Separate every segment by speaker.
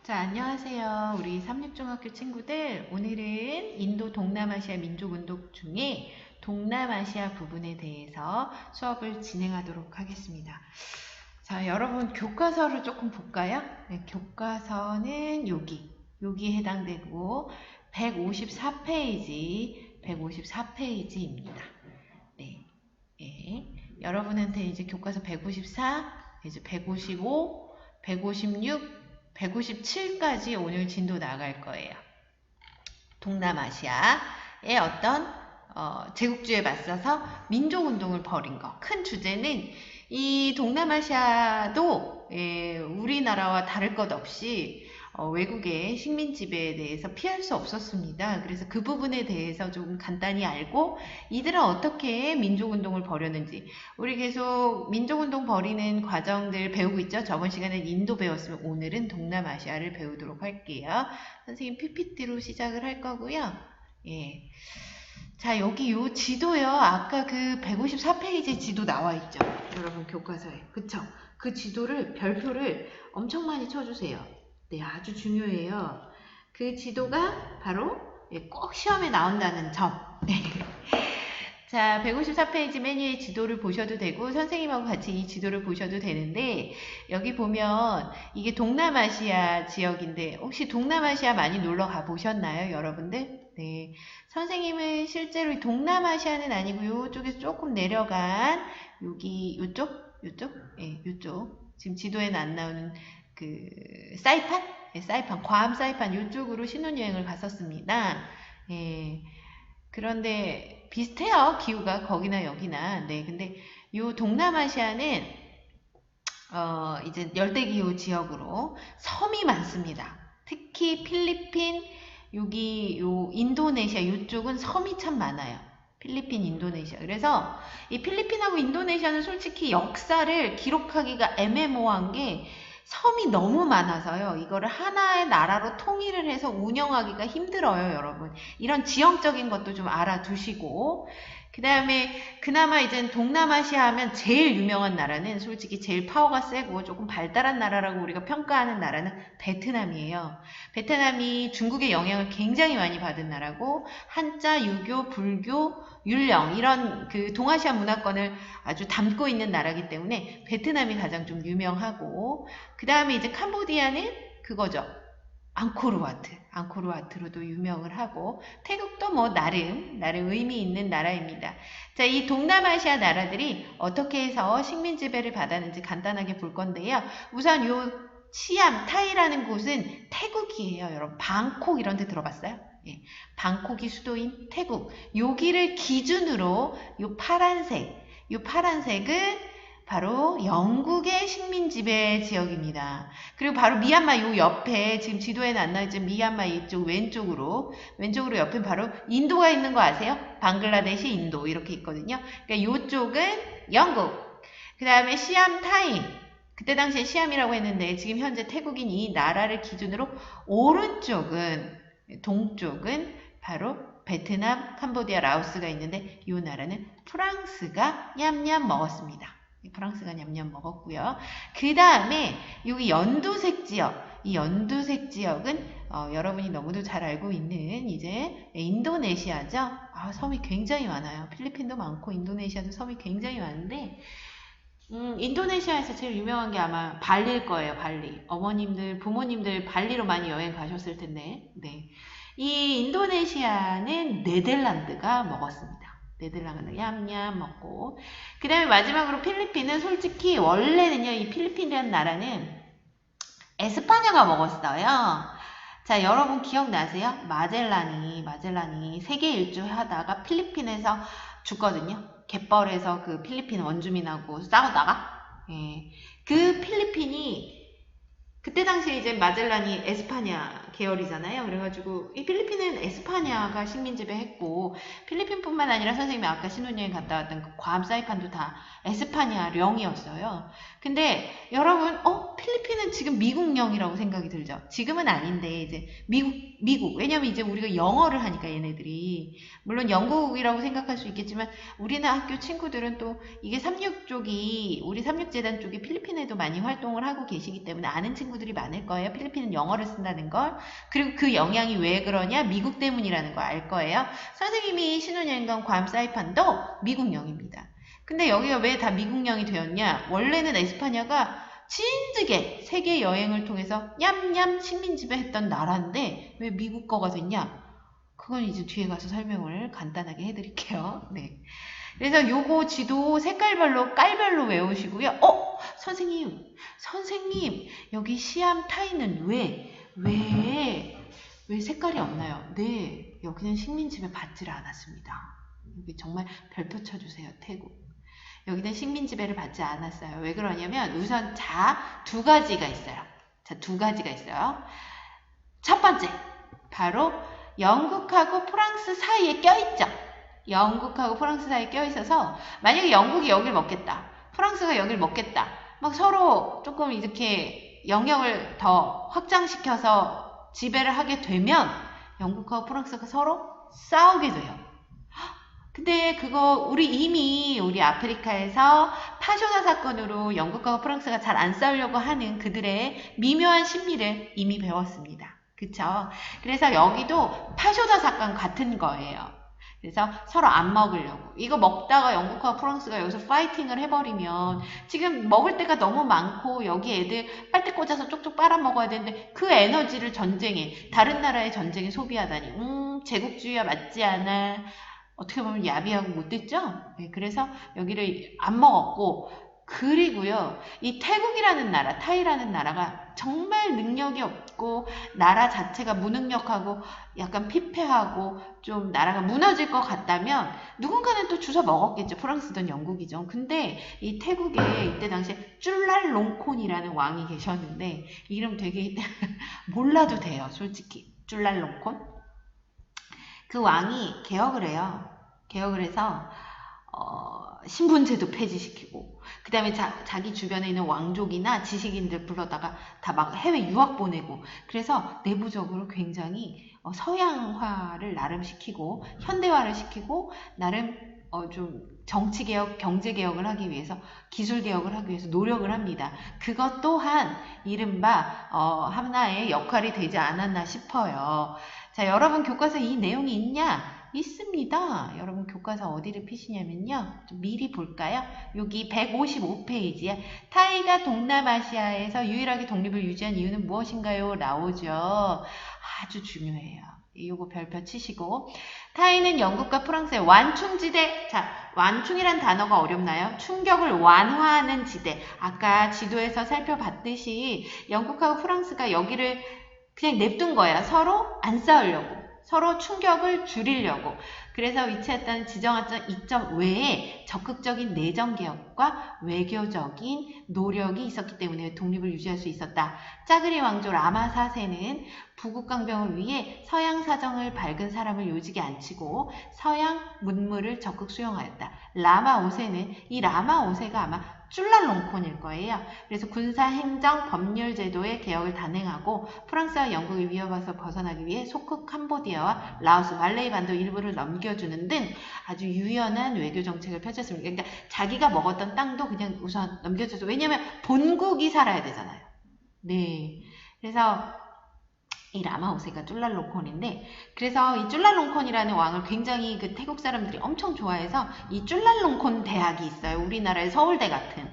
Speaker 1: 자, 안녕하세요. 우리 삼육중학교 친구들. 오늘은 인도 동남아시아 민족운동 중에 동남아시아 부분에 대해서 수업을 진행하도록 하겠습니다. 자, 여러분 교과서를 조금 볼까요? 네, 교과서는 여기에 해당되고 154페이지입니다. 네, 예. 여러분한테 이제 교과서 154, 이제 155, 156, 157까지 오늘 진도 나갈 거예요. 동남아시아의 어떤 제국주의에 맞서서 민족운동을 벌인 거. 큰 주제는 이 동남아시아도 우리나라와 다를 것 없이 외국의 식민 지배에 대해서 피할 수 없었습니다. 그래서 그 부분에 대해서 좀 간단히 알고 이들은 어떻게 민족운동을 벌였는지, 우리 계속 민족운동 벌이는 과정들 배우고 있죠. 저번 시간엔 인도 배웠으면 오늘은 동남아시아를 배우도록 할게요. 선생님 PPT로 시작을 할 거고요. 예. 자, 여기 요 지도요. 아까 그 154페이지 지도 나와 있죠. 여러분 교과서에. 그쵸? 그 지도를 별표를 엄청 많이 쳐주세요. 네, 아주 중요해요. 그 지도가 바로 꼭 시험에 나온다는 점. 네. 자, 154페이지 맨 위에 지도를 보셔도 되고 선생님하고 같이 이 지도를 보셔도 되는데, 여기 보면 이게 동남아시아 지역인데 혹시 동남아시아 많이 놀러 가 보셨나요, 여러분들? 네, 선생님은 실제로 동남아시아는 아니고 이쪽에서 조금 내려간 요쪽, 예, 요쪽. 지금 지도에는 안 나오는 그 사이판? 예, 사이판, 괌 사이판 이쪽으로 신혼여행을 갔었습니다. 예, 그런데 비슷해요. 기후가 거기나 여기나. 네, 근데 요 동남아시아는 이제 열대기후 지역으로 섬이 많습니다. 특히 필리핀, 여기 요 인도네시아 이쪽은 섬이 참 많아요. 필리핀, 인도네시아. 그래서 이 필리핀하고 인도네시아는 솔직히 역사를 기록하기가 애매모호한 게 섬이 너무 많아서요. 이거를 하나의 나라로 통일을 해서 운영하기가 힘들어요, 여러분. 이런 지형적인 것도 좀 알아두시고, 그 다음에 그나마 이제 동남아시아 하면 제일 유명한 나라는 솔직히 제일 파워가 세고 조금 발달한 나라라고 우리가 평가하는 나라는 베트남이에요. 베트남이 중국의 영향을 굉장히 많이 받은 나라고, 한자, 유교, 불교, 율령 이런 그 동아시아 문화권을 아주 담고 있는 나라이기 때문에 베트남이 가장 좀 유명하고, 그 다음에 이제 캄보디아는 그거죠. 앙코르와트로도 유명을 하고, 태국도 뭐 나름 의미 있는 나라입니다. 자, 이 동남아시아 나라들이 어떻게 해서 식민 지배를 받았는지 간단하게 볼 건데요. 우선 요 시암, 타이라는 곳은 태국이에요. 여러분, 방콕 이런 데 들어봤어요? 예, 방콕이 수도인 태국. 여기를 기준으로 요 파란색은 바로 영국의 식민 지배 지역입니다. 그리고 바로 미얀마 요 옆에, 지금 지도에는 안 나와있지만 미얀마 이쪽 왼쪽으로 옆에 바로 인도가 있는 거 아세요? 방글라데시, 인도 이렇게 있거든요. 그러니까 요쪽은 영국. 그 다음에 시암, 타이. 그때 당시에 시암이라고 했는데 지금 현재 태국인 이 나라를 기준으로 오른쪽은, 동쪽은 바로 베트남, 캄보디아, 라오스가 있는데 이 나라는 프랑스가 냠냠 먹었습니다. 프랑스가 냠냠 먹었고요. 그 다음에 여기 연두색 지역, 이 연두색 지역은 여러분이 너무도 잘 알고 있는 이제 인도네시아죠. 섬이 굉장히 많아요. 필리핀도 많고 인도네시아도 섬이 굉장히 많은데, 인도네시아에서 제일 유명한 게 아마 발리일 거예요. 발리. 어머님들, 부모님들 발리로 많이 여행 가셨을 텐데, 네. 이 인도네시아는 네덜란드가 먹었습니다. 네덜란드 냠냠 먹고, 그 다음에 마지막으로 필리핀은 솔직히 원래는요, 이 필리핀이라는 나라는 에스파냐가 먹었어요. 자, 여러분 기억나세요? 마젤란이 세계 일주하다가 필리핀에서 죽거든요. 갯벌에서 그 필리핀 원주민하고 싸우다가, 예. 그 필리핀이 그때 당시에 이제 마젤란이 에스파냐 계열이잖아요. 그래가지고 이 필리핀은 에스파냐가 식민 지배했고 필리핀뿐만 아니라 선생님이 아까 신혼여행 갔다 왔던 그 괌 사이판도 다 에스파냐령이었어요. 근데 여러분 필리핀은 지금 미국령이라고 생각이 들죠. 지금은 아닌데 이제 미국 왜냐면 이제 우리가 영어를 하니까 얘네들이 물론 영국이라고 생각할 수 있겠지만 우리는 학교 친구들은 또 이게 36 쪽이 우리 36재단 쪽이 필리핀에도 많이 활동을 하고 계시기 때문에 아는 친구들이 많을 거예요. 필리핀은 영어를 쓴다는 걸. 그리고 그 영향이 왜 그러냐? 미국 때문이라는 걸 알 거예요. 선생님이 신혼여행 간 괌 사이판도 미국령입니다. 근데 여기가 왜 다 미국령이 되었냐? 원래는 에스파냐가 진즉에 세계 여행을 통해서 냠냠 식민 지배했던 나라인데 왜 미국 거가 됐냐? 그건 이제 뒤에 가서 설명을 간단하게 해드릴게요. 네. 그래서 요거 지도 색깔별로 깔별로 외우시고요. 선생님 여기 시암 타이는 왜 색깔이 없나요? 네, 여기는 식민 지배 받지를 않았습니다. 여기 정말 별표 쳐주세요. 태국. 여기는 식민 지배를 받지 않았어요. 왜 그러냐면 우선 두 가지가 있어요. 두 가지가 있어요. 첫 번째, 바로 영국하고 프랑스 사이에 껴있죠. 영국하고 프랑스 사이에 껴있어서 만약에 영국이 여길 먹겠다. 프랑스가 여길 먹겠다. 막 서로 조금 이렇게 영역을 더 확장시켜서 지배를 하게 되면 영국하고 프랑스가 서로 싸우게 돼요. 근데 그거 우리 아프리카에서 파쇼나 사건으로 영국하고 프랑스가 잘 안 싸우려고 하는 그들의 미묘한 심리를 이미 배웠습니다. 그쵸? 그래서 여기도 파쇼나 사건 같은 거예요. 그래서 서로 안 먹으려고. 이거 먹다가 영국하고 프랑스가 여기서 파이팅을 해버리면 지금 먹을 데가 너무 많고 여기 애들 빨대 꽂아서 쪽쪽 빨아먹어야 되는데 그 에너지를 다른 나라의 전쟁에 소비하다니 제국주의와 맞지 않아. 어떻게 보면 야비하고 못됐죠? 네, 그래서 여기를 안 먹었고 그리고요. 이 태국이라는 나라, 타이라는 나라가 정말 능력이 없고 나라 자체가 무능력하고 약간 피폐하고 좀 나라가 무너질 것 같다면 누군가는 또 주워 먹었겠죠. 프랑스든 영국이죠. 근데 이 태국에 이때 당시에 쭈랄롱콘이라는 왕이 계셨는데 이름 되게 몰라도 돼요. 솔직히. 쭈랄롱콘. 그 왕이 개혁을 해요. 개혁을 해서 신분제도 폐지시키고 그 다음에 자기 주변에 있는 왕족이나 지식인들 불러다가 다 막 해외 유학 보내고 그래서 내부적으로 굉장히 서양화를 나름 시키고 현대화를 시키고 나름 좀 정치개혁, 경제개혁을 하기 위해서 기술개혁을 하기 위해서 노력을 합니다. 그것 또한 이른바 하나의 역할이 되지 않았나 싶어요. 자, 여러분 교과서에 이 내용이 있냐? 있습니다. 여러분 교과서 어디를 피시냐면요. 좀 미리 볼까요? 여기 155페이지에 타이가 동남아시아에서 유일하게 독립을 유지한 이유는 무엇인가요? 나오죠. 아주 중요해요. 이거 별표 치시고 타이는 영국과 프랑스의 완충지대. 자, 완충이란 단어가 어렵나요? 충격을 완화하는 지대. 아까 지도에서 살펴봤듯이 영국하고 프랑스가 여기를 그냥 냅둔 거야. 서로 안 싸우려고. 서로 충격을 줄이려고. 그래서 위치했던 지정학적 이점 외에 적극적인 내정개혁과 외교적인 노력이 있었기 때문에 독립을 유지할 수 있었다. 짜그리 왕조 라마 4세는 부국강병을 위해 서양 사정을 밝은 사람을 요직에 앉히고 서양 문물을 적극 수용하였다. 라마 5세는 이 라마 5세가 아마 쭈랄롱콘일 거예요. 그래서 군사, 행정, 법률 제도의 개혁을 단행하고 프랑스와 영국의 위협에서 벗어나기 위해 소크, 캄보디아와 라오스, 말레이 반도 일부를 넘겨주는 등 아주 유연한 외교 정책을 펼쳤습니다. 그러니까 자기가 먹었던 땅도 그냥 우선 넘겨줘서 왜냐하면 본국이 살아야 되잖아요. 네, 그래서 이 라마 5세가 쭈랄롱콘인데 그래서 이 쭈랄롱콘이라는 왕을 굉장히 그 태국 사람들이 엄청 좋아해서 이 쭈랄롱콘 대학이 있어요. 우리나라의 서울대 같은.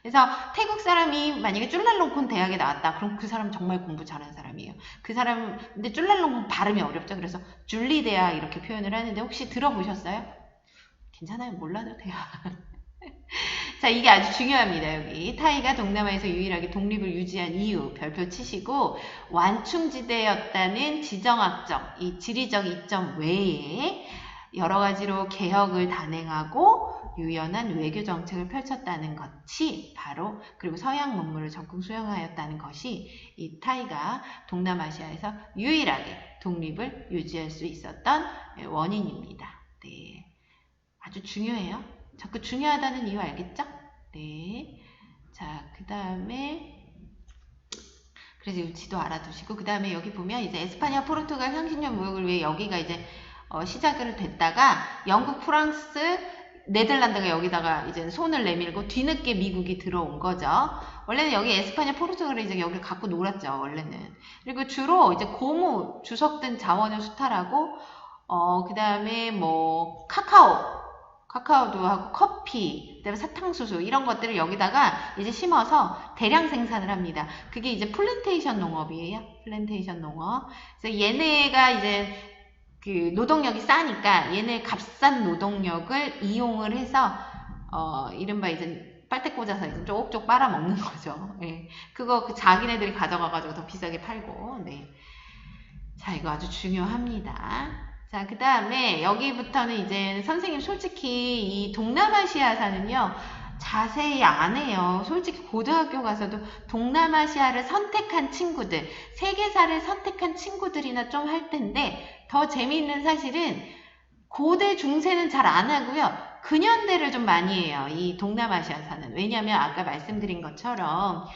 Speaker 1: 그래서 태국 사람이 만약에 쭈랄롱콘 대학에 나왔다. 그럼 그 사람 정말 공부 잘하는 사람이에요. 그 사람 근데 쭈랄롱콘 발음이 어렵죠. 그래서 줄리 대학 이렇게 표현을 하는데 혹시 들어보셨어요? 괜찮아요. 몰라도 돼요. 자, 이게 아주 중요합니다. 여기 타이가 동남아에서 유일하게 독립을 유지한 이유 별표 치시고 완충지대였다는 지정학적, 이 지리적 이점 외에 여러 가지로 개혁을 단행하고 유연한 외교 정책을 펼쳤다는 것이 바로 그리고 서양 문물을 적극 수용하였다는 것이 이 타이가 동남아시아에서 유일하게 독립을 유지할 수 있었던 원인입니다. 네, 아주 중요해요. 자꾸 중요하다는 이유 알겠죠? 네, 자, 그 다음에 그래서 이 지도 알아두시고 그 다음에 여기 보면 이제 에스파냐, 포르투갈 향신료 무역을 위해 여기가 이제 시작을 됐다가 영국, 프랑스, 네덜란드가 여기다가 이제 손을 내밀고 뒤늦게 미국이 들어온 거죠. 원래는 여기 에스파냐, 포르투갈이 이제 여기를 갖고 놀았죠. 원래는. 그리고 주로 이제 고무, 주석 등 자원을 수탈하고 그 다음에 뭐 카카오도 하고 커피, 그다음에 사탕수수 이런 것들을 여기다가 이제 심어서 대량 생산을 합니다. 그게 이제 플랜테이션 농업이에요. 플랜테이션 농업. 그래서 얘네가 이제 그 노동력이 싸니까 얘네 값싼 노동력을 이용을 해서 이른바 이제 빨대 꽂아서 이제 쪽쪽 빨아먹는 거죠. 예. 그거 그 자기네들이 가져가가지고 더 비싸게 팔고. 네. 자, 이거 아주 중요합니다. 자, 그 다음에 여기부터는 이제 선생님 솔직히 이 동남아시아사는요 자세히 안 해요. 솔직히 고등학교 가서도 동남아시아를 선택한 친구들, 세계사를 선택한 친구들이나 좀 할 텐데 더 재미있는 사실은 고대 중세는 잘 안 하고요. 근현대를 좀 많이 해요. 이 동남아시아사는. 왜냐하면 아까 말씀드린 것처럼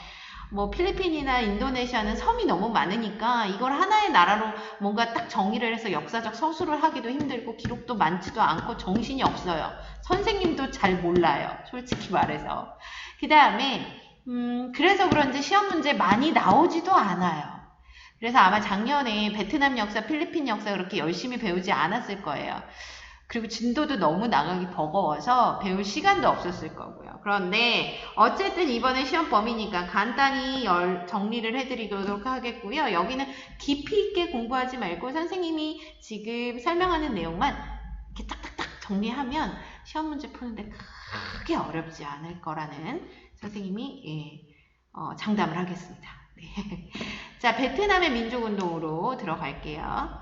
Speaker 1: 뭐 필리핀이나 인도네시아는 섬이 너무 많으니까 이걸 하나의 나라로 뭔가 딱 정의를 해서 역사적 서술을 하기도 힘들고 기록도 많지도 않고 정신이 없어요. 선생님도 잘 몰라요. 솔직히 말해서. 그 다음에 그래서 그런지 시험 문제 많이 나오지도 않아요. 그래서 아마 작년에 베트남 역사, 필리핀 역사 그렇게 열심히 배우지 않았을 거예요. 그리고 진도도 너무 나가기 버거워서 배울 시간도 없었을 거고요. 그런데 어쨌든 이번에 시험 범위니까 간단히 정리를 해드리도록 하겠고요. 여기는 깊이 있게 공부하지 말고 선생님이 지금 설명하는 내용만 이렇게 딱딱딱 정리하면 시험 문제 푸는데 크게 어렵지 않을 거라는 선생님이 장담을 하겠습니다. 네. 자, 베트남의 민족운동으로 들어갈게요.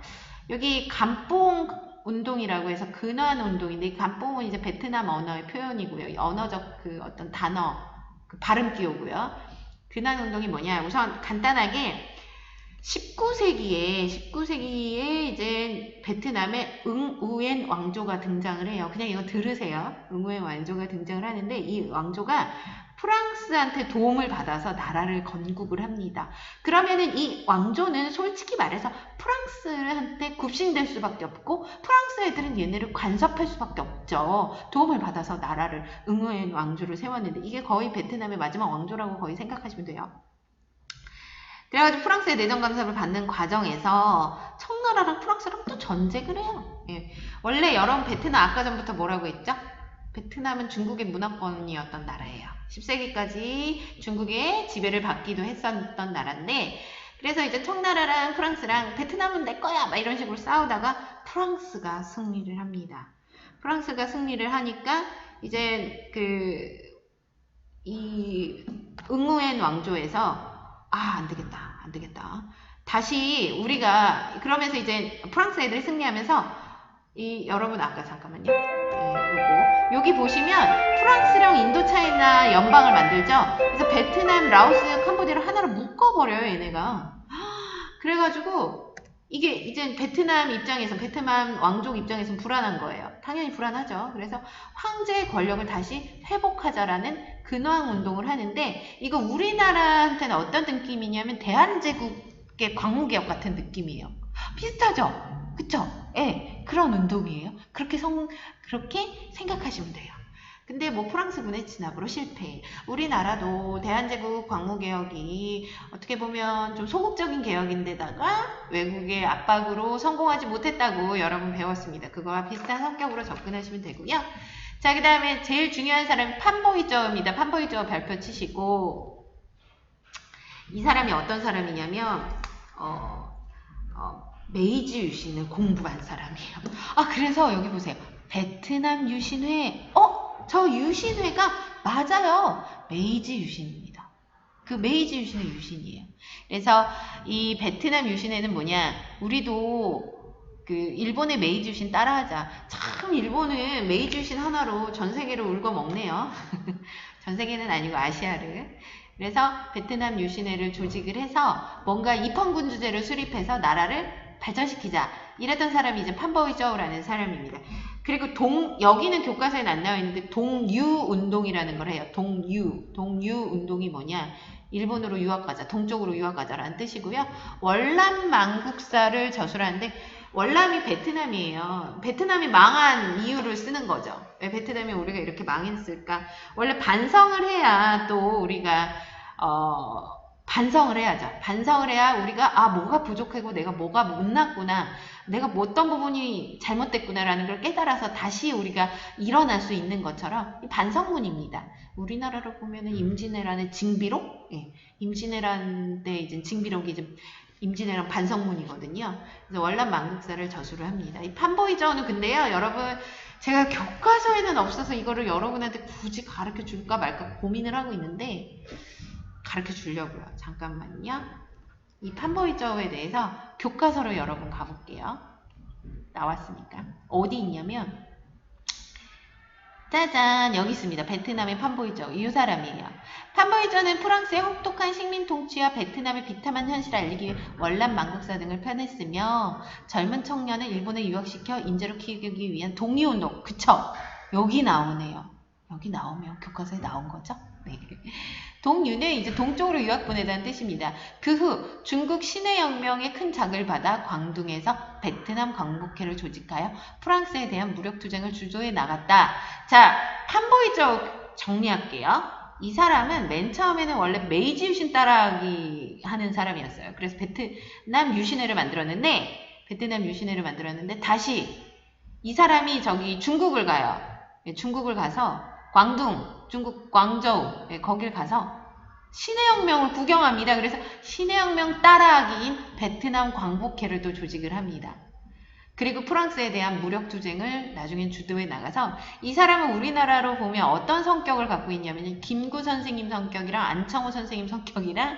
Speaker 1: 여기 감뽕 운동이라고 해서 근환 운동인데 감뽕은 이제 베트남 언어의 표현이고요. 언어적 그 어떤 단어, 그 발음 기호고요. 근환 운동이 뭐냐? 우선 간단하게 19세기에 이제 베트남에 응우엔 왕조가 등장을 해요. 그냥 이거 들으세요. 응우엔 왕조가 등장을 하는데 이 왕조가 프랑스한테 도움을 받아서 나라를 건국을 합니다. 그러면은 이 왕조는 솔직히 말해서 프랑스한테 굽신될 수밖에 없고 프랑스 애들은 얘네를 간섭할 수밖에 없죠. 도움을 받아서 나라를 응우엔 왕조를 세웠는데 이게 거의 베트남의 마지막 왕조라고 거의 생각하시면 돼요. 그래가지고 프랑스의 내정 감사를 받는 과정에서 청나라랑 프랑스랑 또 전쟁을 해요. 예. 원래 여러분 베트남 아까 전부터 뭐라고 했죠? 베트남은 중국의 문화권이었던 나라예요. 10세기까지 중국의 지배를 받기도 했었던 나라인데 그래서 이제 청나라랑 프랑스랑 베트남은 내 거야 막 이런 식으로 싸우다가 프랑스가 승리를 합니다. 프랑스가 승리를 하니까 이제 이 응우엔 왕조에서 안 되겠다. 다시 우리가 그러면서 이제 프랑스 애들이 승리하면서 여러분 아까 잠깐만요. 여기 보시면 프랑스랑 인도차이나 연방을 만들죠. 그래서 베트남, 라오스, 캄보디아를 하나로 묶어버려요, 얘네가. 그래가지고 이게 이제 베트남 입장에서 베트남 왕족 입장에서는 불안한 거예요. 당연히 불안하죠. 그래서 황제의 권력을 다시 회복하자라는 근황 운동을 하는데 이거 우리나라한테는 어떤 느낌이냐면 대한제국의 광무개혁 같은 느낌이에요. 비슷하죠? 그쵸? 예, 그런 운동이에요. 그렇게 생각하시면 돼요. 근데 뭐 프랑스군의 진압으로 실패. 우리나라도 대한제국 광무개혁이 어떻게 보면 좀 소극적인 개혁인데다가 외국의 압박으로 성공하지 못했다고 여러분 배웠습니다. 그거와 비슷한 성격으로 접근하시면 되고요. 자, 그 다음에 제일 중요한 사람이 판보이저입니다. 판보이저 발표 치시고 이 사람이 어떤 사람이냐면 메이지 유신을 공부한 사람이에요. 그래서 여기 보세요. 베트남 유신회. 저 유신회가 맞아요. 메이지 유신입니다. 그 메이지 유신의 유신이에요. 그래서 이 베트남 유신회는 뭐냐? 우리도 그 일본의 메이지 유신 따라하자. 참 일본은 메이지 유신 하나로 전 세계를 울고 먹네요. 전 세계는 아니고 아시아를. 그래서 베트남 유신회를 조직을 해서 뭔가 입헌군주제를 수립해서 나라를 발전시키자. 이랬던 사람이 이제 판버이저우라는 사람입니다. 그리고 여기는 교과서에 안 나와 있는데 동유운동이라는 걸 해요. 동유운동이 뭐냐? 일본으로 유학 가자, 동쪽으로 유학 가자라는 뜻이고요. 월남망국사를 저술하는데 월남이 베트남이에요. 베트남이 망한 이유를 쓰는 거죠. 왜 베트남이 우리가 이렇게 망했을까? 원래 반성을 해야 또 우리가 반성을 해야죠. 반성을 해야 우리가 뭐가 부족하고 내가 뭐가 못났구나. 내가 어떤 부분이 잘못됐구나라는 걸 깨달아서 다시 우리가 일어날 수 있는 것처럼 이 반성문입니다. 우리나라로 보면은 임진왜란의 징비록? 예. 임진왜란 때 이제 징비록이 이제 임진왜란 반성문이거든요. 그래서 월남망국사를 저술을 합니다. 이 판보이저우는 근데요, 여러분, 제가 교과서에는 없어서 이거를 여러분한테 굳이 가르쳐 줄까 말까 고민을 하고 있는데, 가르쳐 주려고요. 잠깐만요. 이 판보이저우에 대해서 교과서로 여러분 가볼게요. 나왔으니까. 어디 있냐면, 짜잔, 여기 있습니다. 베트남의 판보이저우. 이 사람이에요. 판보이저우는 프랑스의 혹독한 식민 통치와 베트남의 비참한 현실을 알리기 위해 월남망국사 등을 펴냈으며 젊은 청년을 일본에 유학시켜 인재로 키우기 위한 동유운동. 그쵸? 여기 나오네요. 여기 나오면 교과서에 나온 거죠? 네. 동유는 이제 동쪽으로 유학 보내다는 뜻입니다. 그 후 중국 신해혁명의 큰 자극을 받아 광둥에서 베트남 광복회를 조직하여 프랑스에 대한 무력투쟁을 주도해 나갔다. 자, 판보이저우 정리할게요. 이 사람은 맨 처음에는 원래 메이지 유신 따라하기 하는 사람이었어요. 그래서 베트남 유신회를 만들었는데 다시 이 사람이 저기 중국을 가요. 중국을 가서 중국 광저우 거길 가서 신해혁명을 구경합니다. 그래서 신해혁명 따라하기인 베트남 광복회를 또 조직을 합니다. 그리고 프랑스에 대한 무력투쟁을 나중엔 주도해 나가서 이 사람은 우리나라로 보면 어떤 성격을 갖고 있냐면 김구 선생님 성격이랑 안창호 선생님 성격이랑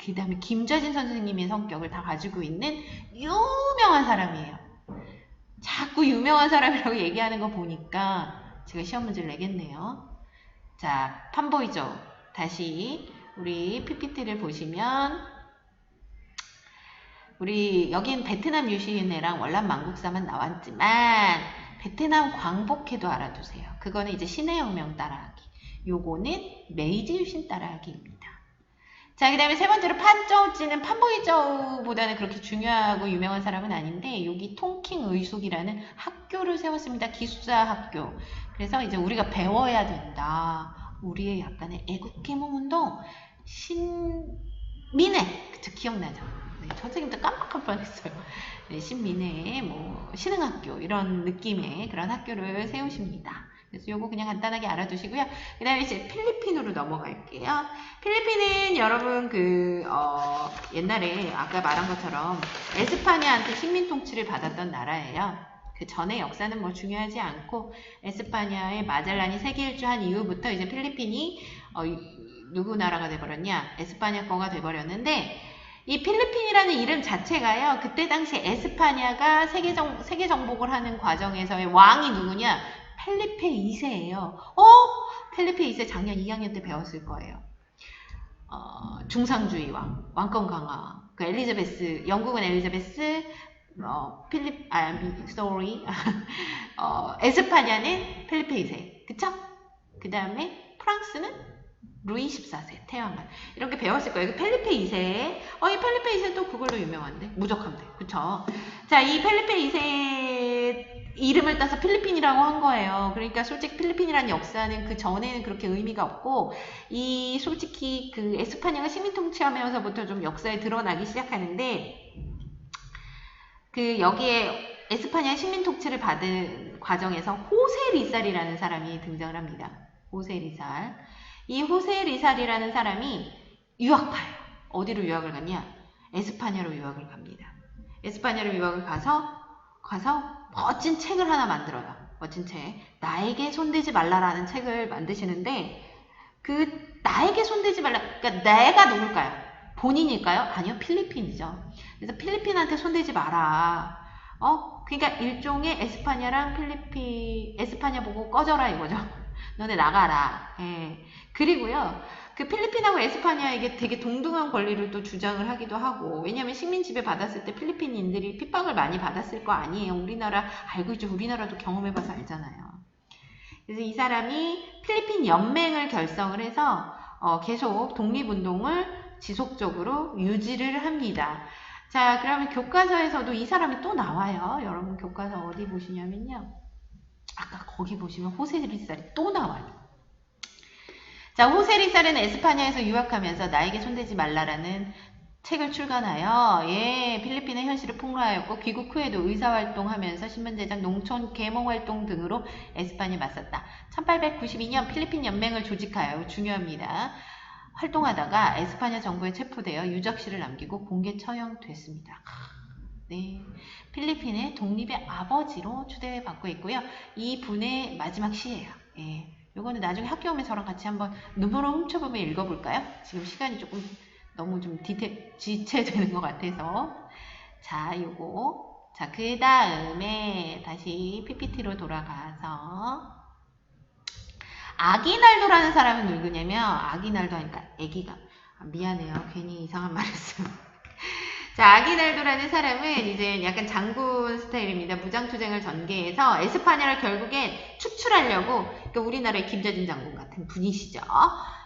Speaker 1: 그 다음에 김좌진 선생님의 성격을 다 가지고 있는 유명한 사람이에요. 자꾸 유명한 사람이라고 얘기하는 거 보니까 제가 시험 문제를 내겠네요. 자, 판보이저우. 다시 우리 PPT를 보시면 우리 여긴 베트남 유신회랑 월남망국사만 나왔지만 베트남 광복회도 알아두세요. 그거는 이제 신해혁명 따라하기. 요거는 메이지 유신 따라하기입니다. 자, 그 다음에 세 번째로 판저우찌는 판보이저우보다는 그렇게 중요하고 유명한 사람은 아닌데 여기 통킹의숙이라는 학교를 세웠습니다. 기숙사 학교. 그래서 이제 우리가 배워야 된다. 우리의 약간의 애국개몽운동 신민회. 그쵸, 기억나죠? 네, 선생님도 깜빡할 뻔했어요. 네, 신민회 신흥학교 이런 느낌의 그런 학교를 세우십니다. 그래서 요거 그냥 간단하게 알아두시고요. 그 다음에 이제 필리핀으로 넘어갈게요. 필리핀은 여러분 옛날에 아까 말한 것처럼 에스파냐한테 식민 통치를 받았던 나라예요. 그 전의 역사는 중요하지 않고 에스파냐의 마젤란이 세계 일주한 이후부터 이제 필리핀이 누구 나라가 돼버렸냐? 에스파냐 거가 돼버렸는데 이 필리핀이라는 이름 자체가요. 그때 당시 에스파냐가 세계 정복을 하는 과정에서의 왕이 누구냐? 펠리페 2세예요. 펠리페 2세 작년 2학년 때 배웠을 거예요. 중상주의 왕권 강화. 그 엘리자베스, 영국은 엘리자베스, 에스파냐는 펠리페 2세. 그쵸? 그 다음에 프랑스는 루이 14세, 태왕만. 이렇게 배웠을 거예요. 펠리페 2세. 이 펠리페 2세 또 그걸로 유명한데? 무적함대. 그쵸? 자, 이 펠리페 2세 이름을 따서 필리핀이라고 한 거예요. 그러니까 솔직히 필리핀이라는 역사는 그 전에는 그렇게 의미가 없고, 솔직히 그 에스파냐가 식민 통치하면서부터 좀 역사에 드러나기 시작하는데, 여기에 에스파냐 식민 통치를 받은 과정에서 호세 리살이라는 사람이 등장을 합니다. 호세 리살. 이 호세 리살이라는 사람이 유학파예요. 어디로 유학을 갔냐? 에스파냐로 유학을 갑니다. 에스파냐로 유학을 가서 멋진 책을 하나 만들어요. 멋진 책. 나에게 손대지 말라라는 책을 만드시는데 그 나에게 손대지 말라. 그러니까 내가 누굴까요? 본인일까요? 아니요. 필리핀이죠. 그래서 필리핀한테 손대지 마라. 그러니까 일종의 에스파냐랑 에스파냐 보고 꺼져라 이거죠. 너네 나가라. 예. 그리고요. 그 필리핀하고 에스파냐에게 되게 동등한 권리를 또 주장을 하기도 하고, 왜냐면 식민 지배 받았을 때 필리핀인들이 핍박을 많이 받았을 거 아니에요. 우리나라 알고 있죠. 우리나라도 경험해봐서 알잖아요. 그래서 이 사람이 필리핀 연맹을 결성을 해서 계속 독립운동을 지속적으로 유지를 합니다. 자, 그러면 교과서에서도 이 사람이 또 나와요. 여러분 교과서 어디 보시냐면요. 아까 거기 보시면 호세리살이 또 나와요. 자, 호세리살은 에스파냐에서 유학하면서 나에게 손대지 말라라는 책을 출간하여 필리핀의 현실을 폭로하였고 귀국 후에도 의사활동하면서 신문제작, 농촌 계몽활동 등으로 에스파냐에 맞섰다. 1892년 필리핀 연맹을 조직하여 중요합니다. 활동하다가 에스파냐 정부에 체포되어 유적시를 남기고 공개 처형됐습니다. 네, 필리핀의 독립의 아버지로 추대받고 있고요. 이 분의 마지막 시예요. 요거는 나중에 학교 오면 저랑 같이 한번 눈으로 훔쳐보면 읽어볼까요? 지금 시간이 조금 너무 좀 지체되는 것 같아서. 자, 요거. 자, 그 다음에 다시 PPT로 돌아가서 아기날도라는 사람은 누구냐면, 아기날도 하니까 애기가, 미안해요. 괜히 이상한 말 했어요. 자, 아기날도라는 사람은 이제 약간 장군 스타일입니다. 무장투쟁을 전개해서 에스파냐를 결국엔 축출하려고, 그러니까 우리나라의 김자진 장군 같은 분이시죠.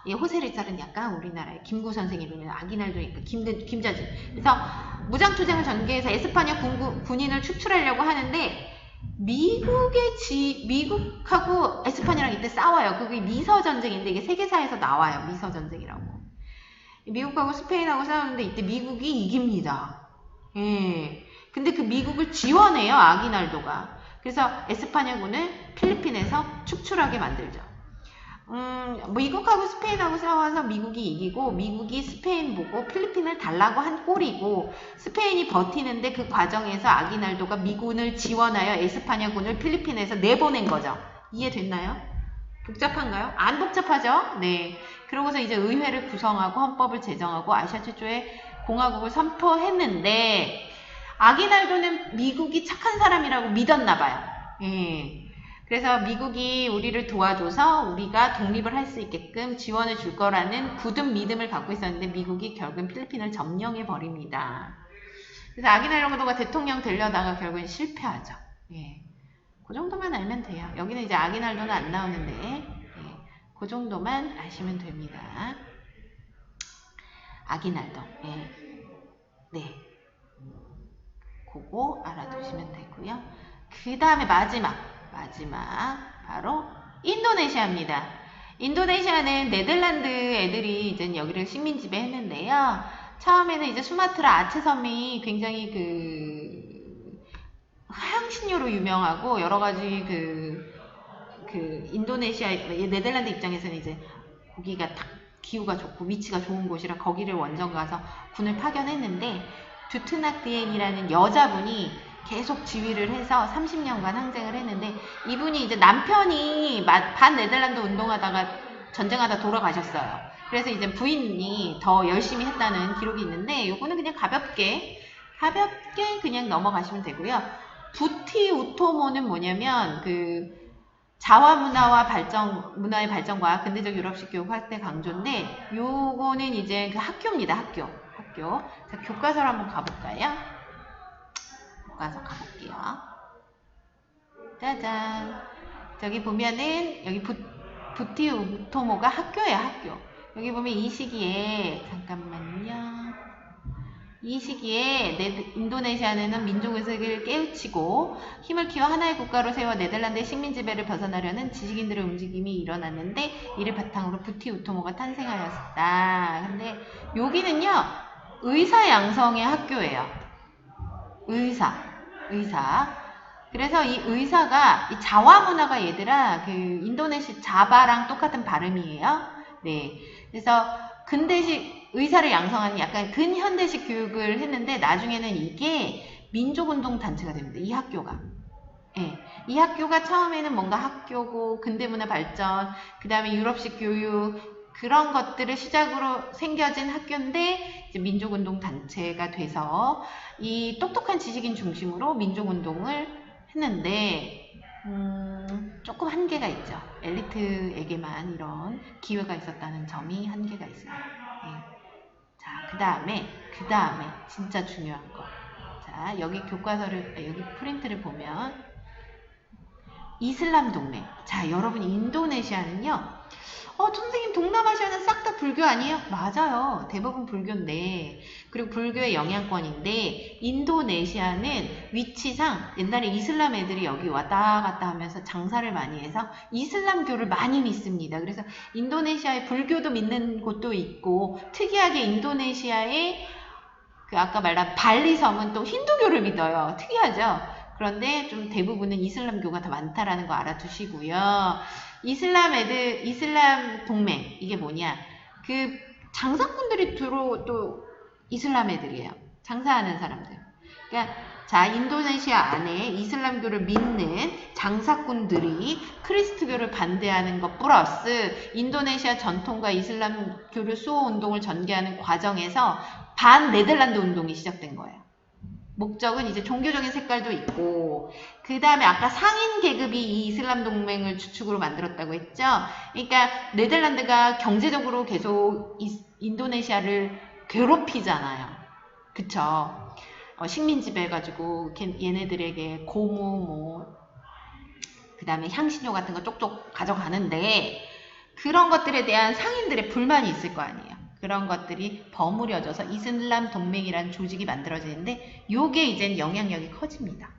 Speaker 1: 이 호세리살은 약간 우리나라의 김구 선생님이면 아기날도니까 김자진. 그래서 무장투쟁을 전개해서 에스파냐 군인을 축출하려고 하는데, 미국하고 에스파냐랑 이때 싸워요. 그게 미서전쟁인데 이게 세계사에서 나와요. 미서전쟁이라고. 미국하고 스페인하고 싸우는데 이때 미국이 이깁니다. 근데 그 미국을 지원해요. 아기날도가. 그래서 에스파냐군을 필리핀에서 축출하게 만들죠. 미국하고 스페인하고 싸워서 미국이 이기고, 미국이 스페인 보고 필리핀을 달라고 한 꼴이고, 스페인이 버티는데 그 과정에서 아기날도가 미군을 지원하여 에스파냐군을 필리핀에서 내보낸 거죠. 이해됐나요? 복잡한가요? 안 복잡하죠? 네. 그러고서 이제 의회를 구성하고 헌법을 제정하고 아시아 최초의 공화국을 선포했는데, 아기날도는 미국이 착한 사람이라고 믿었나 봐요. 그래서 미국이 우리를 도와줘서 우리가 독립을 할 수 있게끔 지원을 줄 거라는 굳은 믿음을 갖고 있었는데, 미국이 결국은 필리핀을 점령해 버립니다. 그래서 아기날도가 대통령 되려다가 결국엔 실패하죠. 그 정도만 알면 돼요. 여기는 이제 아기날도는 안 나오는데, 그 정도만 아시면 됩니다. 아기날도. 네. 그거 알아두시면 되고요. 그 다음에 마지막 바로 인도네시아입니다. 인도네시아는 네덜란드 애들이 이제 여기를 식민 지배했는데요. 처음에는 이제 수마트라 아체섬이 굉장히 그 향신료로 유명하고 여러 가지 그 인도네시아 네덜란드 입장에서는 이제 거기가 딱 기후가 좋고 위치가 좋은 곳이라 거기를 원정 가서 군을 파견했는데, 듀트나크엔이라는 여자분이 계속 지휘를 해서 30년간 항쟁을 했는데, 이분이 이제 남편이 반 네덜란드 운동하다가 전쟁하다 돌아가셨어요. 그래서 이제 부인이 더 열심히 했다는 기록이 있는데, 요거는 그냥 가볍게 그냥 넘어가시면 되고요. 부티 우토모는 뭐냐면 그 자화 문화의 발전과 근대적 유럽식 교육 확대 강조인데, 요거는 이제 그 학교입니다. 학교. 자, 교과서로 한번 가볼까요? 교과서 가볼게요. 짜잔. 저기 보면은 여기 부티 우토모가 학교예요. 학교. 여기 보면 이 시기에 잠깐만요. 이 시기에 인도네시아는 민족의식을 깨우치고 힘을 키워 하나의 국가로 세워 네덜란드의 식민 지배를 벗어나려는 지식인들의 움직임이 일어났는데, 이를 바탕으로 부티 우토모가 탄생하였다. 근데 여기는요, 의사 양성의 학교예요. 의사. 그래서 이 의사가, 이 자와 문화가 얘들아, 그 인도네시아 자바랑 똑같은 발음이에요. 네. 그래서 근대식 의사를 양성하는 약간 근현대식 교육을 했는데, 나중에는 이게 민족운동 단체가 됩니다. 이 학교가. 이 학교가 처음에는 뭔가 학교고, 근대문화 발전, 그 다음에 유럽식 교육, 그런 것들을 시작으로 생겨진 학교인데, 이제 민족운동 단체가 돼서 이 똑똑한 지식인 중심으로 민족운동을 했는데 조금 한계가 있죠. 엘리트에게만 이런 기회가 있었다는 점이 한계가 있어요. 예. 자, 그 다음에 진짜 중요한 거. 자, 여기 여기 프린트를 보면 이슬람 동맹. 자, 여러분 인도네시아는요. 선생님 동남아시아는 싹 다 불교 아니에요? 맞아요. 대부분 불교인데 그리고 불교의 영향권인데 인도네시아는 위치상 옛날에 이슬람 애들이 여기 왔다 갔다 하면서 장사를 많이 해서 이슬람교를 많이 믿습니다. 그래서 인도네시아에 불교도 믿는 곳도 있고 특이하게 인도네시아의 그 아까 말한 발리 섬은 또 힌두교를 믿어요. 특이하죠? 그런데 좀 대부분은 이슬람교가 더 많다라는 거 알아두시고요. 이슬람 동맹, 이게 뭐냐. 그 장사꾼들이 주로 또 이슬람 애들이에요. 장사하는 사람들. 그러니까, 자, 인도네시아 안에 이슬람교를 믿는 장사꾼들이 크리스트교를 반대하는 것 플러스 인도네시아 전통과 이슬람교를 수호 운동을 전개하는 과정에서 반 네덜란드 운동이 시작된 거예요. 목적은 이제 종교적인 색깔도 있고 그 다음에 아까 상인 계급이 이 이슬람 동맹을 주축으로 만들었다고 했죠. 그러니까 네덜란드가 경제적으로 계속 인도네시아를 괴롭히잖아요. 그쵸? 식민지배 해가지고 얘네들에게 고무 그 다음에 향신료 같은 거 쪽쪽 가져가는데 그런 것들에 대한 상인들의 불만이 있을 거 아니에요. 그런 것들이 버무려져서 이슬람 동맹이라는 조직이 만들어지는데 요게 이젠 영향력이 커집니다.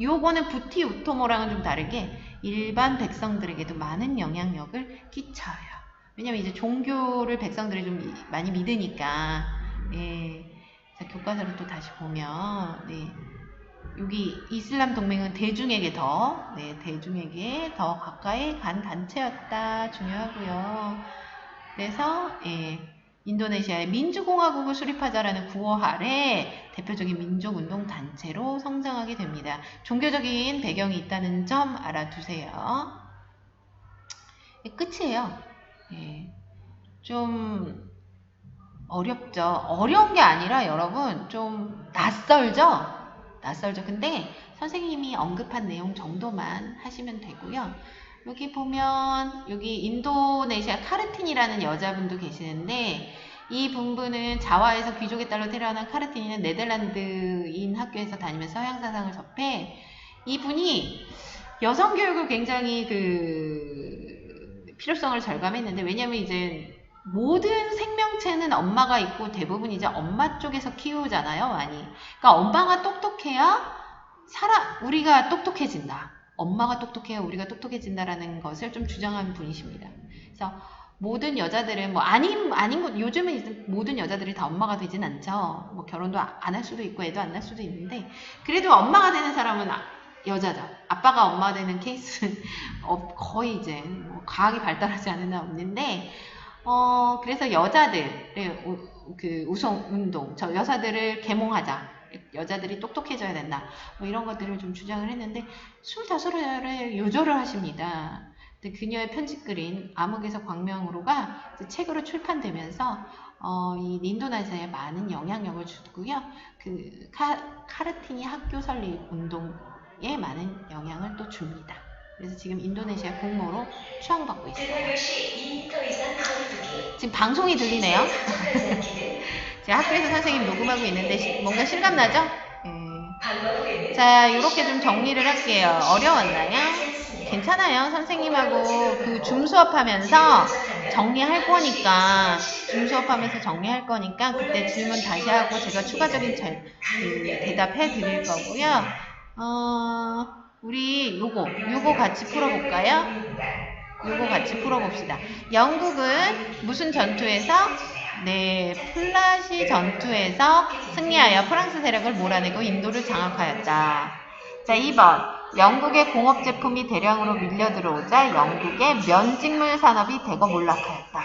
Speaker 1: 요거는 부티 우토모랑은 좀 다르게 일반 백성들에게도 많은 영향력을 끼쳐요. 왜냐면 이제 종교를 백성들이 좀 많이 믿으니까. 예. 자, 교과서를 또 다시 보면 여기 이슬람 동맹은 대중에게 더 가까이 간 단체였다. 중요하고요. 그래서 인도네시아의 민주공화국을 수립하자라는 구호 아래 대표적인 민족운동 단체로 성장하게 됩니다. 종교적인 배경이 있다는 점 알아두세요. 끝이에요. 좀 어렵죠. 어려운 게 아니라 여러분 좀 낯설죠. 근데 선생님이 언급한 내용 정도만 하시면 되고요. 여기 보면 여기 인도네시아 카르틴이라는 여자분도 계시는데 이 분은 자와에서 귀족의 딸로 태어난 카르틴이는 네덜란드인 학교에서 다니면서 서양 사상을 접해 이분이 여성 교육을 굉장히 필요성을 절감했는데 왜냐면 이제 모든 생명체는 엄마가 있고 대부분 이제 엄마 쪽에서 키우잖아요, 많이. 그러니까 엄마가 똑똑해야 우리가 똑똑해진다. 엄마가 똑똑해야 우리가 똑똑해진다라는 것을 좀 주장하는 분이십니다. 그래서 모든 여자들은 요즘은 이제 모든 여자들이 다 엄마가 되진 않죠. 뭐 결혼도 안 할 수도 있고 애도 안 낳을 수도 있는데 그래도 엄마가 되는 사람은 여자죠. 아빠가 엄마가 되는 케이스는 거의 이제 뭐 과학이 발달하지 않은 한 없는데 그래서 여자들의 우성 운동, 여자들을 계몽하자. 여자들이 똑똑해져야 된다. 뭐 이런 것들을 좀 주장을 했는데 25살에 요절을 하십니다. 근데 그녀의 편집글인 암흑에서 광명으로가 책으로 출판되면서 이 인도네시아에 많은 영향력을 주고요. 카르틴이 학교 설립 운동에 많은 영향을 또 줍니다. 그래서 지금 인도네시아 공모로 추앙받고 있어요. 지금 방송이 들리네요. 제가 학교에서 선생님 녹음하고 있는데 뭔가 실감나죠? 자, 이렇게 좀 정리를 할게요. 어려웠나요? 괜찮아요. 선생님하고 줌 수업하면서 정리할 거니까 그때 질문 다시 하고 제가 추가적인 대답해 드릴 거고요. 우리 요거 같이 풀어볼까요? 요거 같이 풀어봅시다. 영국은 무슨 전투에서? 플라시 전투에서 승리하여 프랑스 세력을 몰아내고 인도를 장악하였다. 자, 2번. 영국의 공업 제품이 대량으로 밀려 들어오자 영국의 면직물 산업이 대거 몰락하였다.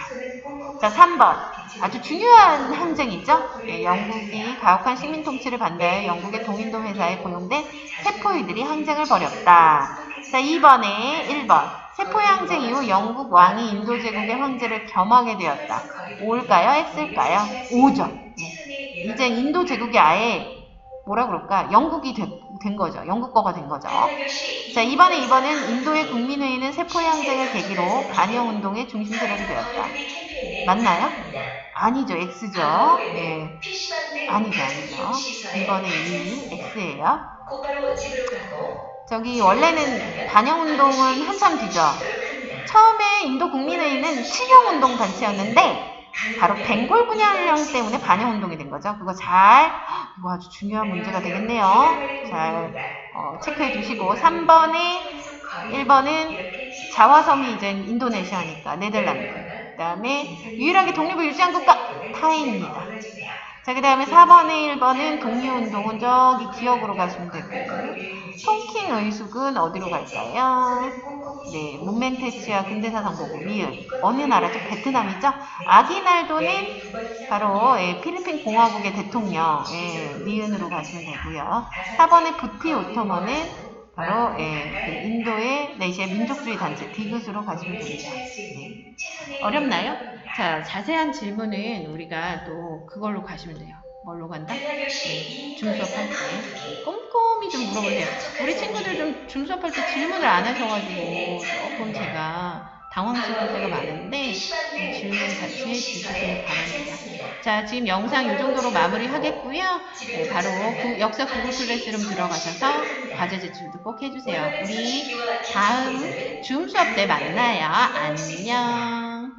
Speaker 1: 자, 3번. 아주 중요한 항쟁이죠. 영국이 가혹한 식민 통치를 반대하여 영국의 동인도 회사에 고용된 세포이들이 항쟁을 벌였다. 자, 2번에 1번. 세포의 항쟁 이후 영국 왕이 인도 제국의 황제를 겸하게 되었다. O일까요? X일까요? O죠. 이제 인도 제국이 아예 영국이 된 거죠. 영국 거가 된 거죠. 자, 이번에 2번은 인도의 국민회의는 세포양장을 계기로 반영운동의 중심세력이 되었다. 맞나요? 아니죠. X죠. 네. 아니죠. 2번의 2, X예요. 저기 원래는 반영운동은 한참 뒤죠. 처음에 인도 국민회의는 친영운동 단체였는데 바로 벵골 분열령 때문에 반영운동이 된 거죠. 이거 아주 중요한 문제가 되겠네요. 잘 체크해 두시고 1번은 자와섬이 이제 인도네시아니까 네덜란드. 그 다음에 유일하게 독립을 유지한 국가 타이입니다. 자, 그 다음에 4번에 1번은 독립운동은 저기 기억으로 가시면 되고요. 통킹 의숙은 어디로 갈까요? 네, 문멘테치와 근대사상보고 미은. 어느 나라죠? 베트남이죠? 아기날도는 바로 필리핀 공화국의 대통령 미은으로 가시면 되고요. 4번의 부티 오토먼은 바로 그 인도의 내시의 민족주의 단체 디귿으로 가시면 됩니다. 네. 어렵나요? 자, 자세한 질문은 우리가 또 그걸로 가시면 돼요. 뭘로 간다? 줌수업할 때 꼼꼼히 좀 물어보세요. 우리 친구들 좀 줌수업할 때 질문을 안 하셔가지고 조금 제가 당황스러울 때가 많은데 질문 같이 해주시길 바랍니다. 자, 지금 영상 이 정도로 마무리 하겠고요. 네, 바로 역사 구글 클래스룸 들어가셔서 과제 제출도 꼭 해주세요. 우리 다음 줌 수업 때 만나요. 안녕.